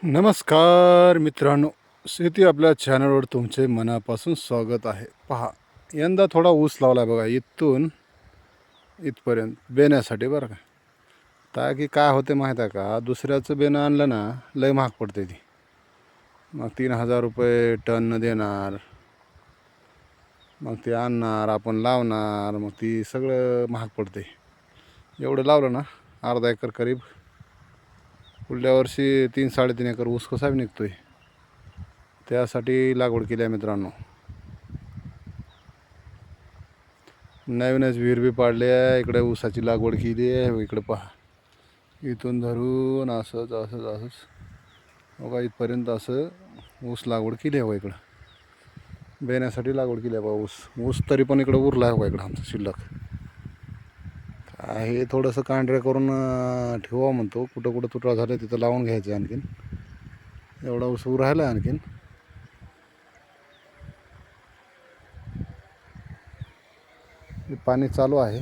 नमस्कार मित्रांनो, शेती आपल्या चॅनलवर तुमचे मनापासून स्वागत आहे. पहा, यंदा थोडा ऊस लावला आहे बघा, इथून इथपर्यंत बेण्यासाठी बरं का. की काय होते माहीत आहे का, दुसऱ्याचं बेणं आणलं ना लय महाग पडते ती. मग 3,000 रुपये टन देणार, मग ते आणणार आपण लावणार, मग ती सगळं महाग पडते. एवढं लावलं ना अर्धा एकर करीब, पुढल्या वर्षी 3-3.5 एकर ऊस कसा बी निघतोय. त्यासाठी लागवड केली आहे मित्रांनो. नवीनच विहीर बी पाडली आहे, इकडे ऊसाची लागवड केली आहे. इकडे पहा, इथून धरून असंच असंच असंच बघा इथपर्यंत असं ऊस लागवड केली आहे. इकडं बेण्यासाठी लागवड केली आहे बघा. ऊस तरी पण इकडं उरला आहे बघा. इकडं आमचं शिल्लक आहे, थोडंसं कांड्रे करून ठेवा म्हणतो. कुठं कुठं तुटवा झालं तिथं लावून घ्यायचं. आणखीन एवढा ऊस राहिला आहे. आणखीन पाणी चालू आहे.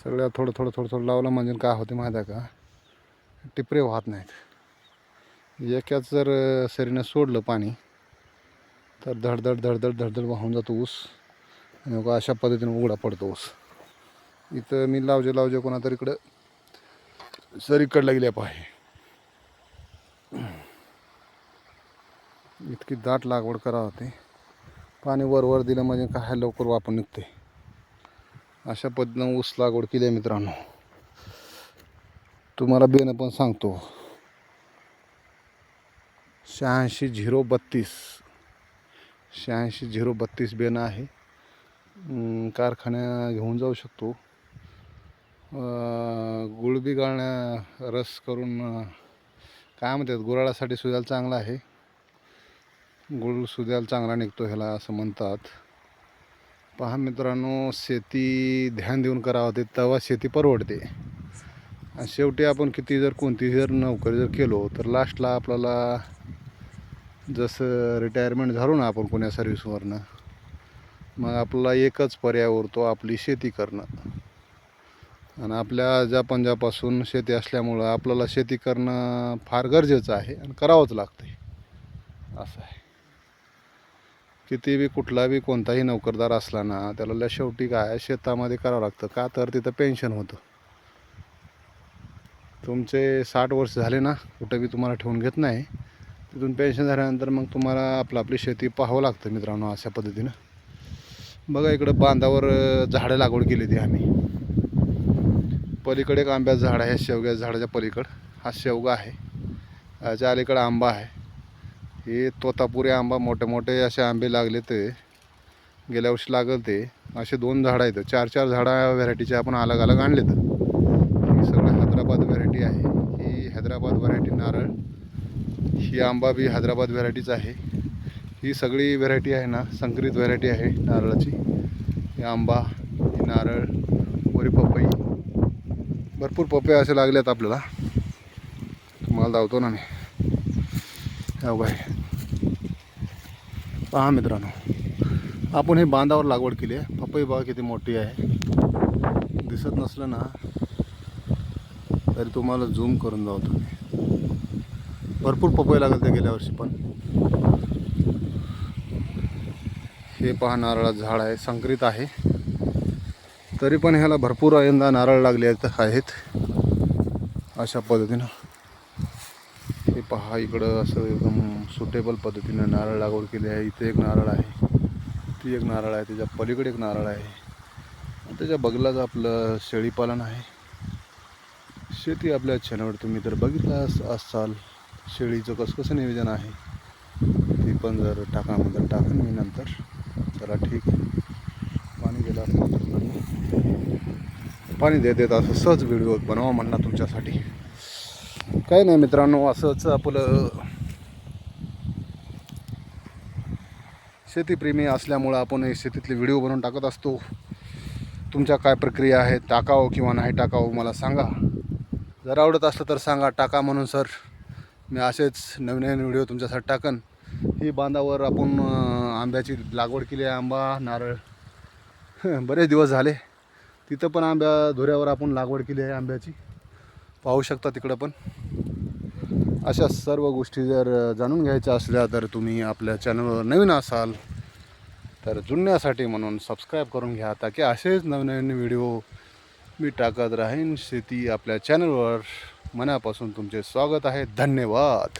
सगळ्या थोडं थोडं थोडं थोडं लावलं म्हणजे काय होते माहीत आहे का, टिपरे वाहत नाहीत. एकाच जर सरीनं सोडलं पाणी तर धडधड धडधड धडधड वाहून जातो ऊस, आणि अशा पद्धतीने उघडा पडतो ऊस. इथं मी लावजे कोणातरी इकडं सरीकडला गेल्या पाहिजे. इतकी दाट लागवड करा होते. पाणी वर दिलं म्हणजे काय लवकर वापर निघते. अशा पद्धतीनं ऊस लागवड केली आहे मित्रांनो. तुम्हाला बेनं पण सांगतो, 86-032 बेनं आहे. कारखान्या घेऊन जाऊ शकतो. गुळ बी गाळण्या रस करून काय म्हणतात, गुराळासाठी सुद्धा चांगला आहे. गुळ सुद्धा चांगला निघतो ह्याला असं म्हणतात. पहा मित्रांनो, शेती ध्यान देऊन करावं होते तेव्हा शेती परवडते. आणि शेवटी आपण किती जर कोणती जर नोकरी जर केलो तर लास्टला आपल्याला जसं रिटायरमेंट झालो ना आपण कोण्या सर्व्हिसवरनं, मग आपल्याला एकच पर्याय उरतो, आपली शेती करणं. आणि आपल्या ज्या पंजापासून शेती असल्यामुळं आपल्याला शेती करणं फार गरजेचं आहे आणि करावंच लागतं. असं आहे. किती बी कुठला बी कोणताही नोकरदार असला ना, त्याला शेवटी काय शेतामध्ये करावं लागतं. का तर तिथं पेन्शन होतं. तुमचे 60 वर्ष झाले ना, कुठं बी तुम्हाला ठेवून घेत नाही. तिथून पेन्शन झाल्यानंतर मग तुम्हाला आपली शेती पाहावं लागतं मित्रांनो. अशा पद्धतीनं बघा, इकडं बांधावर झाडं लागवड केली ती आम्ही. पलीकडे एक आंब्याचं झाड आहे, शेवग्याच्या झाडाच्या पलीकडं हा शेवगा आहे. याच्या अलीकडं आंबा आहे. हे तोतापुरी आंबा, मोठे मोठे असे आंबे लागले. ते गेल्या वर्षी लागल ते असे 2 झाडं आहेत. 4-4 झाडं व्हरायटीचे आपण अलग अलग आणले. तर ही सगळं हैदराबाद व्हरायटी आहे. ही हैदराबाद व्हरायटी नारळ. ही आंबा बी हैदराबाद व्हरायटीच आहे. ही सगळी व्हरायटी आहे ना संकरित व्हरायटी आहे नारळाची. ही आंबा, ही नारळ, वरी पपई, भरपूर पपई असे लागलेत आपल्याला. तुम्हाला धावतो ना मी. हो बाय, पहा मित्रांनो, आपण हे बांधावर लागवड केली आहे. पपई बघा किती मोठी आहे. दिसत नसलं ना तरी तुम्हाला झूम करून धावतो मी. भरपूर पपई लागल ते गेल्या वर्षी पण. हे पहा नारळाचं झाड आहे, संकरित आहे. तरी पण ह्याला भरपूर यंदा नारळ लागले आहेत. अशा पद्धतीनं हे पहा, इकडं असं एकदम सुटेबल पद्धतीनं नारळ लागवड केली आहे. इथे एक नारळ आहे, ती एक नारळ आहे, त्याच्या पलीकडे एक नारळ आहे. त्याच्या बगलाच आपलं शेळीपालन आहे. शेती आपल्या चॅनलवर तुम्ही तर बघितलं असाल. शेळीचं कसं नियोजन आहे ती पण जर टाकामध्ये टाकून मी नंतर. चला ठीक आहे. पाणी गेलं असतं पाणी देत असं सहज व्हिडिओ बनवा म्हणणार तुमच्यासाठी. काही नाही मित्रांनो, असंच आपलं शेतीप्रेमी असल्यामुळं आपण शेतीतले व्हिडिओ बनवून टाकत असतो. तुमच्या काय प्रक्रिया आहे, टाकावं किंवा नाही टाकावं मला सांगा. जर आवडत असलं तर सांगा टाका म्हणून सर. मी असेच नवीन नवीन व्हिडिओ तुमच्यासाठी टाकन. ही बांधावर आपण आंब्याची लागवड केली आहे. आंबा, नारळ बरेच दिवस झाले. तिथं पण आंब्या धुऱ्यावर आपण लागवड केली आहे आंब्याची, पाहू शकता तिकडं पण. अशा सर्व गोष्टी जर जाणून घ्यायच्या असल्या तर तुम्ही आपल्या चॅनलवर नवीन असाल तर जुळण्यासाठी म्हणून सबस्क्राईब करून घ्या, ताकी असेच नवनवीन व्हिडिओ मी टाकत राहीन शेती आपल्या चॅनलवर. मनापासून तुमचे स्वागत आहे. धन्यवाद.